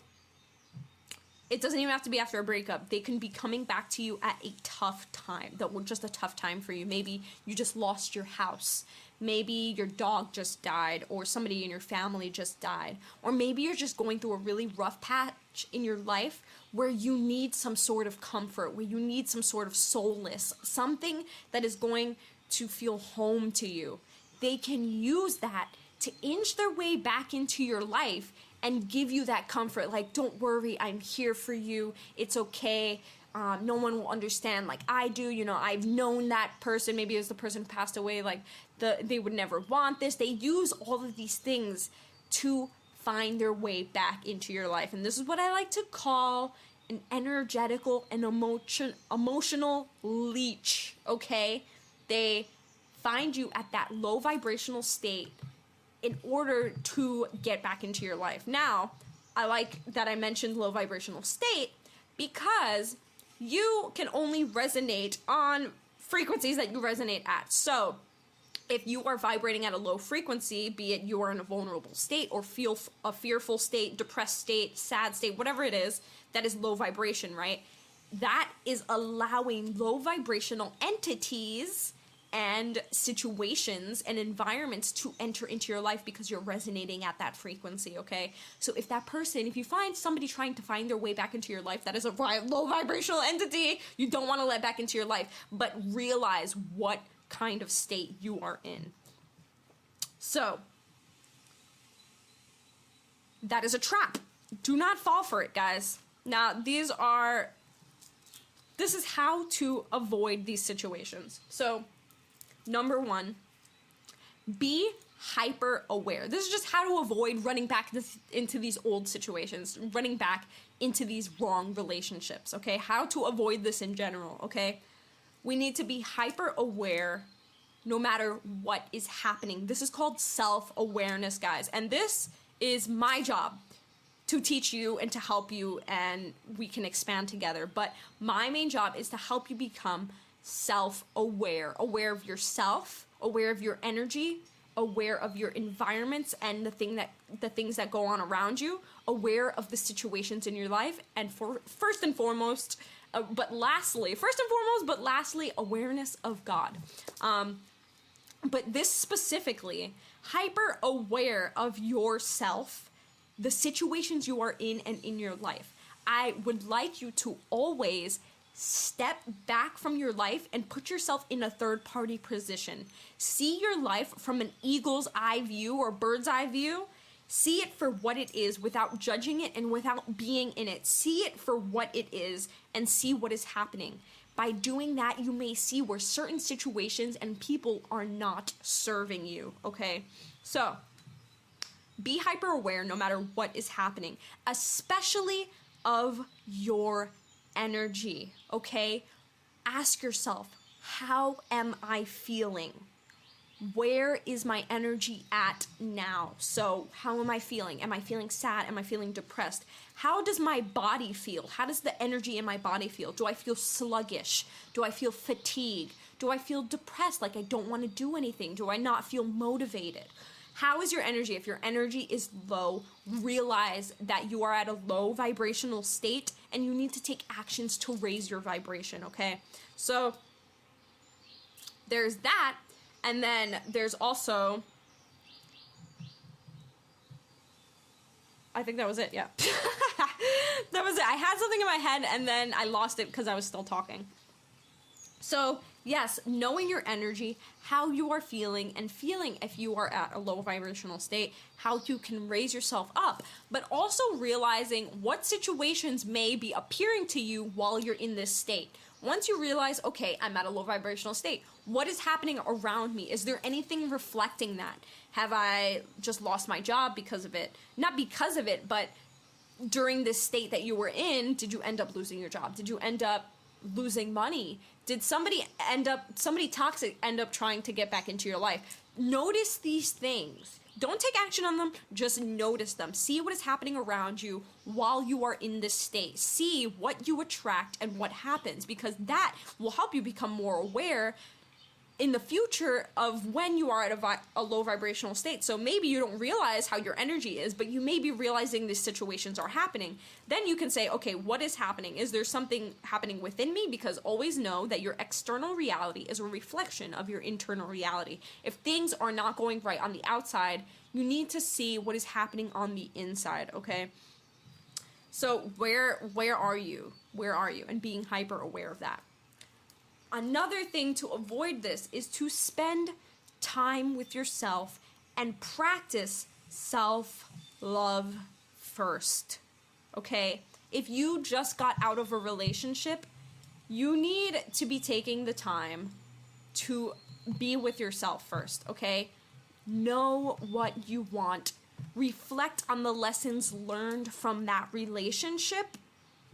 it doesn't even have to be after a breakup. They can be coming back to you at a tough time, that was just a tough time for you. Maybe you just lost your house. Maybe your dog just died, or somebody in your family just died. Or maybe you're just going through a really rough patch in your life where you need some sort of comfort, where you need some sort of solace, something that is going to feel home to you. They can use that to inch their way back into your life and give you that comfort. Like, don't worry, I'm here for you. It's okay. No one will understand like I do. You know, I've known that person. Maybe it was the person who passed away. Like, they would never want this. They use all of these things to find their way back into your life. And this is what I like to call an energetical and emotional leech, okay? They find you at that low vibrational state in order to get back into your life. Now, I like that I mentioned low vibrational state because you can only resonate on frequencies that you resonate at. So if you are vibrating at a low frequency, be it you are in a vulnerable state or feel a fearful state, depressed state, sad state, whatever it is, that is low vibration, right? That is allowing low vibrational entities and situations and environments to enter into your life because you're resonating at that frequency, okay? So if you find somebody trying to find their way back into your life that is a low vibrational entity, you don't want to let back into your life, but realize what kind of state you are in. So that is a trap. Do not fall for it, guys. Now, this is how to avoid these situations. So, number one, be hyper aware. This is just how to avoid running back into these old situations, running back into these wrong relationships, okay? How to avoid this in general, okay? We need to be hyper aware no matter what is happening. This is called self-awareness, guys. And this is my job to teach you and to help you, and we can expand together. But my main job is to help you become self-aware, aware of yourself, aware of your energy, aware of your environments and the things that go on around you, aware of the situations in your life, and first and foremost, but lastly, awareness of God. But this specifically, hyper aware of yourself, the situations you are in and in your life. I would like you to always step back from your life and put yourself in a third-party position. See your life from an eagle's eye view or bird's eye view. See it for what it is without judging it and without being in it. See it for what it is and see what is happening. By doing that, you may see where certain situations and people are not serving you, okay? So, be hyper aware no matter what is happening, especially of your energy, okay? Ask yourself, how am I feeling? Where is my energy at now? So how am I feeling? Am I feeling sad? Am I feeling depressed? How does my body feel? How does the energy in my body feel? Do I feel sluggish? Do I feel fatigued? Do I feel depressed, like I don't want to do anything? Do I not feel motivated? How is your energy? If your energy is low, realize that you are at a low vibrational state and you need to take actions to raise your vibration, okay? So there's that. And then there's also, I think that was it, yeah. That was it. I had something in my head and then I lost it because I was still talking. So, yes, knowing your energy, how you are feeling, and feeling if you are at a low vibrational state, how you can raise yourself up, but also realizing what situations may be appearing to you while you're in this state. Once you realize, okay, I'm at a low vibrational state, what is happening around me? Is there anything reflecting that? Have I just lost my job because of it? Not because of it, but during this state that you were in, did you end up losing your job? Did you end up losing money? Did somebody toxic end up trying to get back into your life? Notice these things. Don't take action on them, just notice them. See what is happening around you while you are in this state. See what you attract and what happens, because that will help you become more aware in the future of when you are at a low vibrational state. So maybe you don't realize how your energy is, but you may be realizing these situations are happening. Then you can say, okay, what is happening? Is there something happening within me? Because always know that your external reality is a reflection of your internal reality. If things are not going right on the outside, you need to see what is happening on the inside, okay? So where are you? Where are you? And being hyper aware of that. Another thing to avoid this is to spend time with yourself and practice self-love first, okay? If you just got out of a relationship, you need to be taking the time to be with yourself first, okay? Know what you want. Reflect on the lessons learned from that relationship.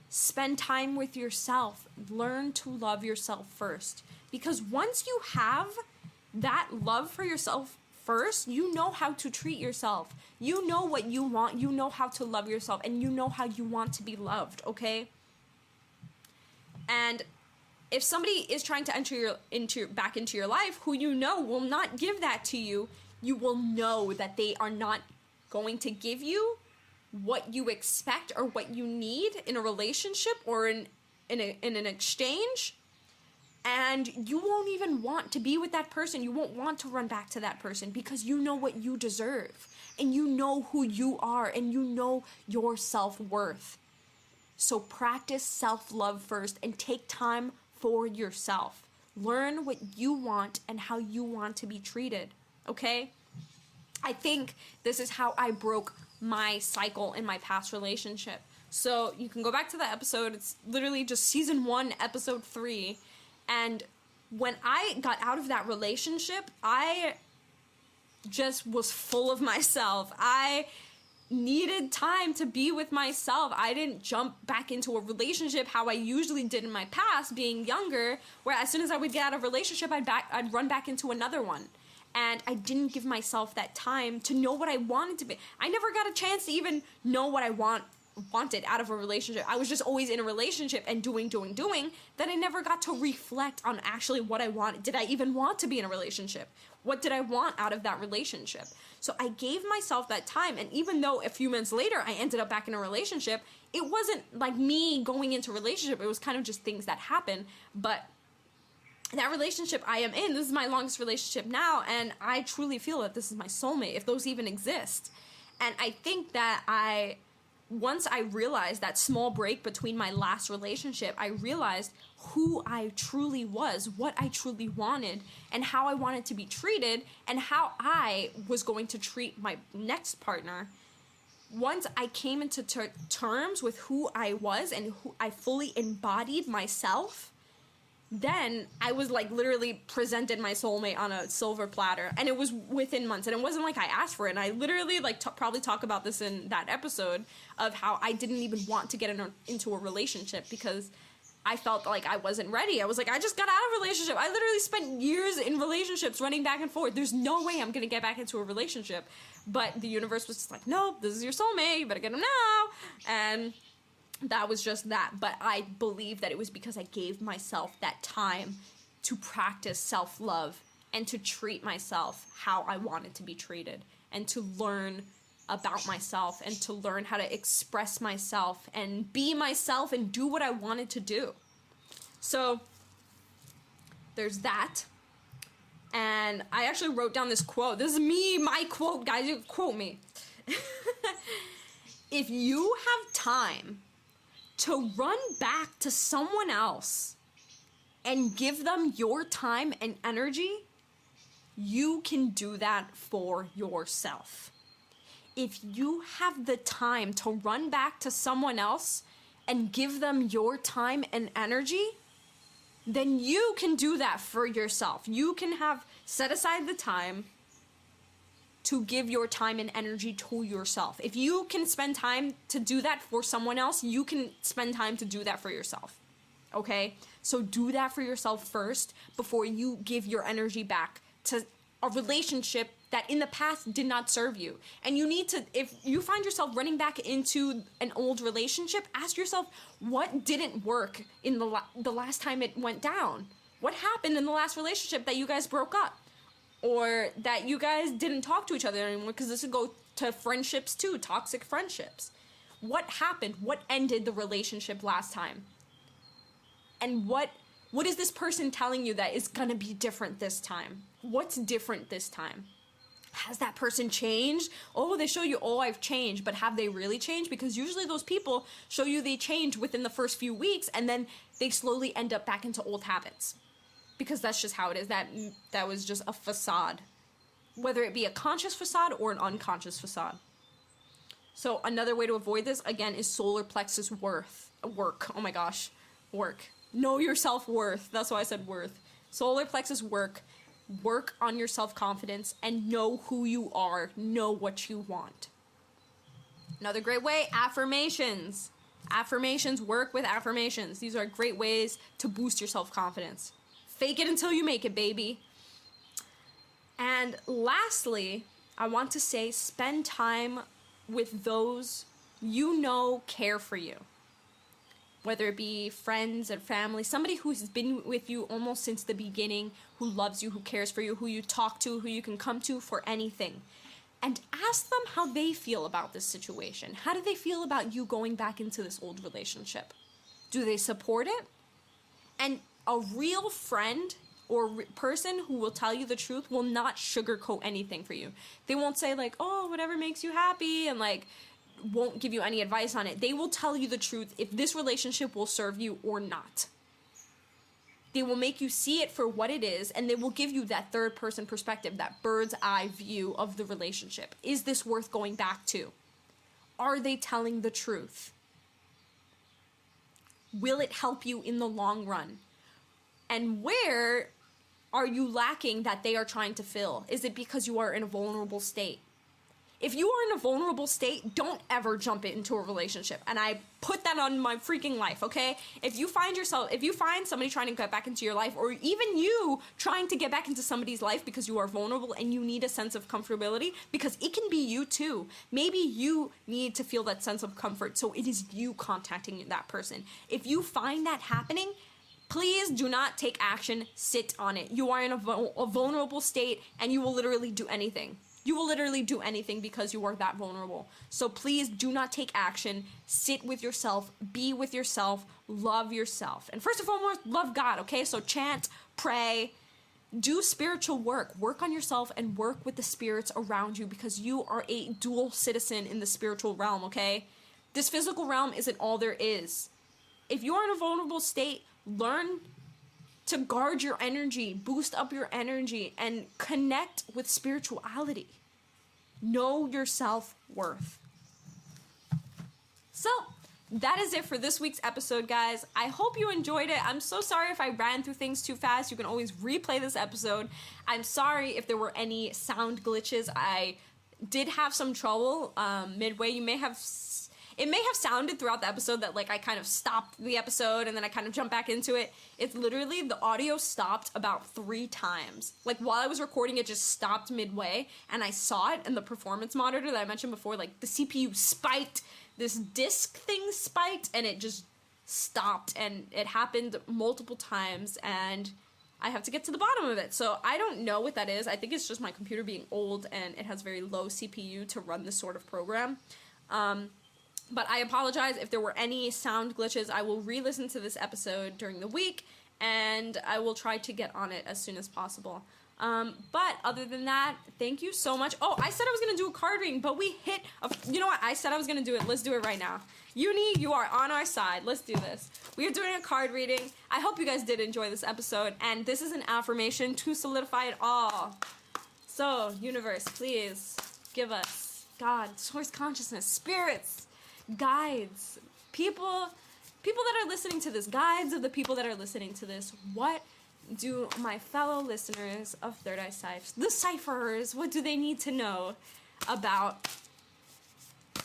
Spend time with yourself. Learn to love yourself first. Because once you have that love for yourself first, you know how to treat yourself. You know what you want. You know how to love yourself. And you know how you want to be loved, okay? And if somebody is trying to enter back into your life who you know will not give that to you, you will know that they are not going to give you what you expect or what you need in a relationship or in an exchange, and you won't even want to be with that person. You won't want to run back to that person because you know what you deserve and you know who you are and you know your self-worth. So practice self-love first and take time for yourself. Learn what you want and how you want to be treated, okay? I think this is how I broke my cycle in my past relationship. So you can go back to that episode. It's literally just season 1, episode 3. And when I got out of that relationship, I just was full of myself. I needed time to be with myself. I didn't jump back into a relationship how I usually did in my past, being younger, where as soon as I would get out of a relationship, I'd run back into another one. And I didn't give myself that time to know what I wanted to be. I never got a chance to even know what I want wanted out of a relationship. I was just always in a relationship and doing, that I never got to reflect on actually what I wanted. Did I even want to be in a relationship? What did I want out of that relationship? So I gave myself that time, and even though a few months later I ended up back in a relationship, it wasn't like me going into a relationship. It was kind of just things that happened. But that relationship I am in, this is my longest relationship now, and I truly feel that this is my soulmate, if those even exist. And I think that once I realized that small break between my last relationship, I realized who I truly was, what I truly wanted, and how I wanted to be treated, and how I was going to treat my next partner. Once I came into terms with who I was and who I fully embodied myself, then I was like literally presented my soulmate on a silver platter, and it was within months, and it wasn't like I asked for it. And I literally like probably talk about this in that episode of how I didn't even want to get into a relationship because I felt like I wasn't ready. I was like, I just got out of a relationship. I literally spent years in relationships running back and forth. There's no way I'm gonna get back into a relationship. But the universe was just like, nope, this is your soulmate, you better get him now. And that was just that. But I believe that it was because I gave myself that time to practice self-love and to treat myself how I wanted to be treated, and to learn about myself, and to learn how to express myself and be myself and do what I wanted to do. So there's that. And I actually wrote down this quote. This is me, my quote, guys. You quote me. If you have time to run back to someone else and give them your time and energy, you can do that for yourself. If you have the time to run back to someone else and give them your time and energy, then you can do that for yourself. You can have set aside the time to give your time and energy to yourself. If you can spend time to do that for someone else, you can spend time to do that for yourself. Okay? So do that for yourself first before you give your energy back to a relationship that in the past did not serve you. And you need to, if you find yourself running back into an old relationship, ask yourself, what didn't work in the last time it went down? What happened in the last relationship that you guys broke up? Or that you guys didn't talk to each other anymore? Because this would go to friendships too, toxic friendships. What happened? What ended the relationship last time? And what is this person telling you that is gonna be different this time? What's different this time? Has that person changed? Oh, they show you, oh, I've changed, but have they really changed? Because usually those people show you they change within the first few weeks, and then they slowly end up back into old habits. Because that's just how it is. That was just a facade. Whether it be a conscious facade or an unconscious facade. So another way to avoid this, again, is solar plexus work. Oh my gosh. Work. Know your self-worth. That's why I said worth. Solar plexus work. Work on your self-confidence and know who you are. Know what you want. Another great way, affirmations. Affirmations, work with affirmations. These are great ways to boost your self-confidence. Fake it until you make it, baby. And lastly, I want to say spend time with those you know care for you. Whether it be friends and family, somebody who's been with you almost since the beginning, who loves you, who cares for you, who you talk to, who you can come to for anything. And ask them how they feel about this situation. How do they feel about you going back into this old relationship? Do they support it? And a real friend or person who will tell you the truth will not sugarcoat anything for you. They won't say like, oh, whatever makes you happy, and like, won't give you any advice on it. They will tell you the truth if this relationship will serve you or not. They will make you see it for what it is, and they will give you that third person perspective, that bird's eye view of the relationship. Is this worth going back to? Are they telling the truth? Will it help you in the long run? And where are you lacking that they are trying to fill? Is it because you are in a vulnerable state? if you are in a vulnerable state, don't ever jump into a relationship. And I put that on my freaking life, okay? If you find somebody trying to get back into your life, or even you trying to get back into somebody's life because you are vulnerable and you need a sense of comfortability, because it can be you too. Maybe you need to feel that sense of comfort, so it is you contacting that person. If you find that happening, please do not take action, sit on it. You are in a vulnerable state, and you will literally do anything. You will literally do anything because you are that vulnerable. So please do not take action, sit with yourself, be with yourself, love yourself. And first and foremost, love God, okay? So chant, pray, do spiritual work on yourself and work with the spirits around you, because you are a dual citizen in the spiritual realm, okay? This physical realm isn't all there is. If you are in a vulnerable state, learn to guard your energy, boost up your energy, and connect with spirituality. Know your self-worth. So, that is it for this week's episode, guys. I hope you enjoyed it. I'm so sorry if I ran through things too fast. You can always replay this episode. I'm sorry if there were any sound glitches. I did have some trouble midway. It may have sounded throughout the episode that, like, I kind of stopped the episode and then I kind of jumped back into it. It's literally, the audio stopped about 3 times. Like, while I was recording, it just stopped midway, and I saw it in the performance monitor that I mentioned before. Like, the CPU spiked, this disk thing spiked, and it just stopped, and it happened multiple times, and I have to get to the bottom of it. So I don't know what that is. I think it's just my computer being old, and it has very low CPU to run this sort of program. But I apologize if there were any sound glitches. I will re-listen to this episode during the week, and I will try to get on it as soon as possible. But other than that, thank you so much. Oh, I said I was going to do a card reading, but we hit you know what? I said I was going to do it. Let's do it right now. Uni, you are on our side. Let's do this. We are doing a card reading. I hope you guys did enjoy this episode, and this is an affirmation to solidify it all. So, universe, please give us God, source consciousness, spirits, guides, people that are listening to this, guides of the people that are listening to this. What do my fellow listeners of ThirdEyeCyphs, the ciphers, what do they need to know about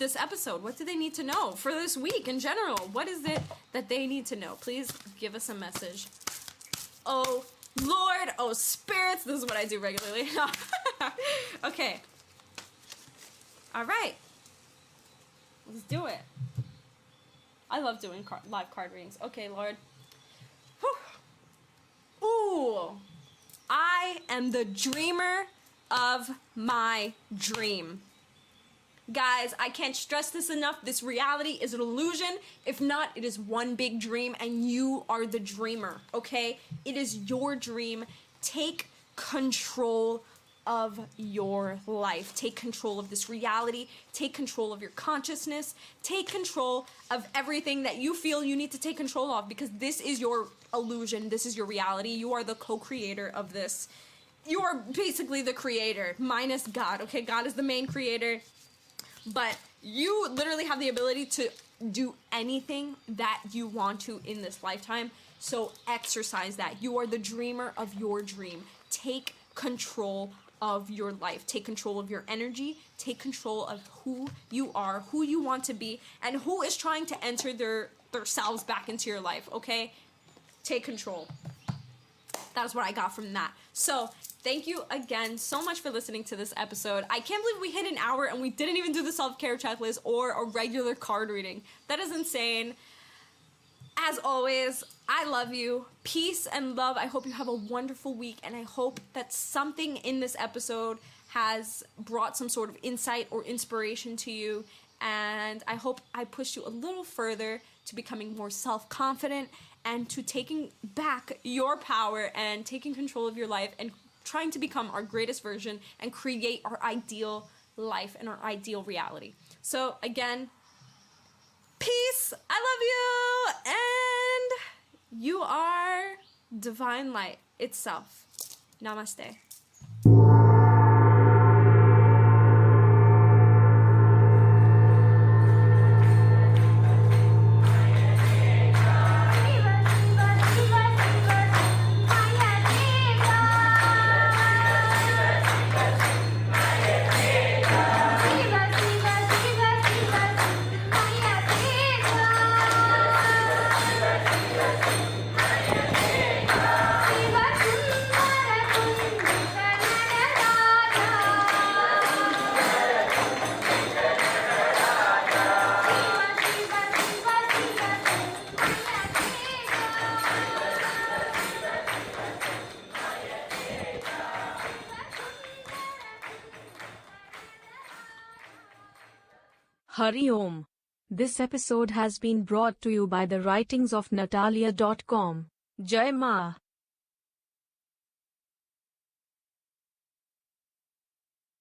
this episode? What do they need to know for this week in general? What is it that they need to know? Please give us a message. Oh Lord, oh spirits, this is what I do regularly. Okay. All right. Let's do it. I love doing live card readings. Okay, Lord. Whew. Ooh. I am the dreamer of my dream. Guys, I can't stress this enough. This reality is an illusion. If not, it is one big dream, and you are the dreamer, okay? It is your dream. Take control of your life. Take control of this reality. Take control of your consciousness. Take control of everything that you feel you need to take control of, because this is your illusion. This is your reality. You are the co-creator of this. You are basically the creator, minus God, okay? God is the main creator, but you literally have the ability to do anything that you want to in this lifetime, so exercise that. You are the dreamer of your dream. Take control of your life. Take control of your energy. Take control of who you are, who you want to be, and who is trying to enter their selves back into your life, okay? Take control. That's what I got from that. So, thank you again so much for listening to this episode. I can't believe we hit an hour and we didn't even do the self-care checklist or a regular card reading. That is insane. As always, I love you. Peace and love. I hope you have a wonderful week, and I hope that something in this episode has brought some sort of insight or inspiration to you, and I hope I pushed you a little further to becoming more self-confident and to taking back your power and taking control of your life and trying to become our greatest version and create our ideal life and our ideal reality. So again, peace, I love you, and you are divine light itself. Namaste. Viva Hari Om. This episode has been brought to you by the writings of Natalia.com. Jai Ma.